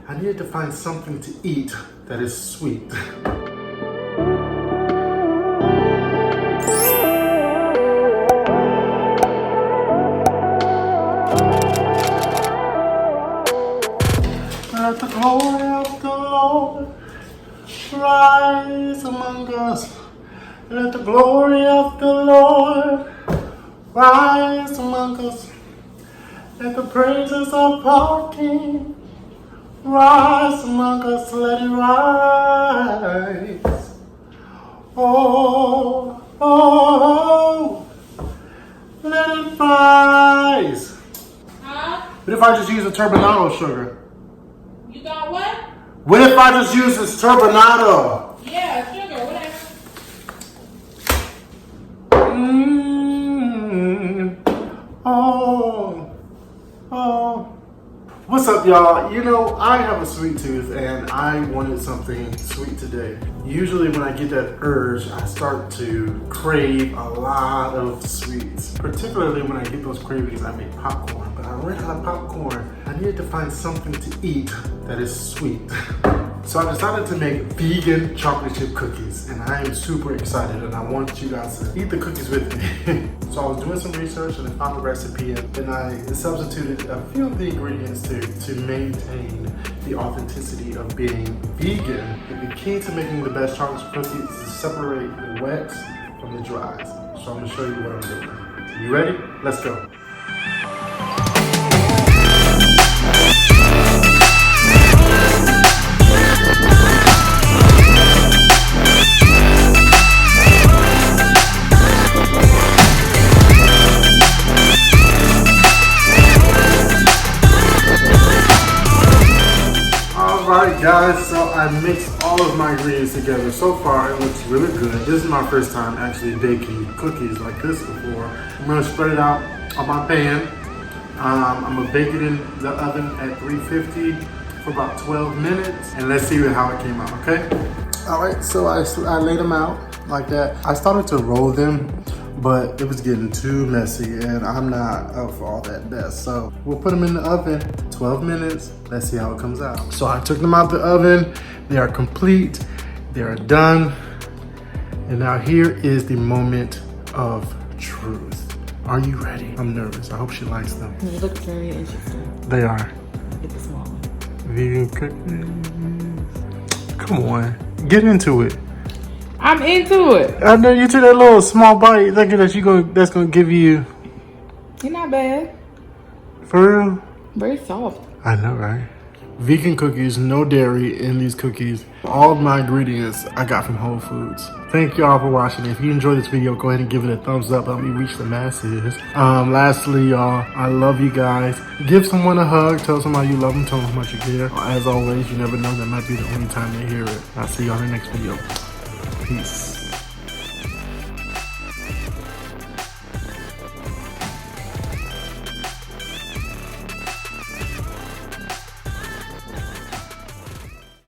I needed to find something to eat that is sweet. Let the glory of the Lord rise among us. Let the glory of the Lord rise among us. Let the praises of our King rise among us. Let it rise. Oh, oh, let it rise. Huh? What if I just use a turbinado sugar? You got what? What if I just use this turbinado? Yeah, sugar, whatever. Oh, oh. What's up, y'all? You know, I have a sweet tooth and I wanted something sweet today. Usually when I get that urge, I start to crave a lot of sweets. Particularly when I get those cravings, I make popcorn. But I ran out of popcorn. I needed to find something to eat that is sweet. So I decided to make vegan chocolate chip cookies, and I am super excited, and I want you guys to eat the cookies with me. So I was doing some research and I found a recipe, and then I substituted a few of the ingredients to maintain the authenticity of being vegan. And the key to making the best chocolate chip cookies is to separate the wets from the dries. So I'm gonna show you what I'm doing. You ready? Let's go. Alright guys, so I mixed all of my ingredients together. So far it looks really good. This is my first time actually baking cookies like this before. I'm going to spread it out on my pan. I'm going to bake it in the oven at 350 for about 12 minutes. And let's see how it came out, okay? Alright, so I laid them out like that. I started to roll them, but it was getting too messy and I'm not up for all that mess. So we'll put them in the oven, 12 minutes. Let's see how it comes out. So I took them out the oven. They are complete, they are done. And now here is the moment of truth. Are you ready? I'm nervous, I hope she likes them. They look very interesting. They are. Get the small one. Vegan cookies. Come on, get into it. I'm into it. I know you took that little small bite thinking that that's gonna give you. You're not bad. For real? Very soft. I know, right? Vegan cookies, no dairy in these cookies. All of my ingredients I got from Whole Foods. Thank y'all for watching. If you enjoyed this video, go ahead and give it a thumbs up. Help me reach the masses. Lastly, y'all, I love you guys. Give someone a hug. Tell somebody you love them. Tell them how much you care. As always, you never know. That might be the only time they hear it. I'll see you on the next video. Peace.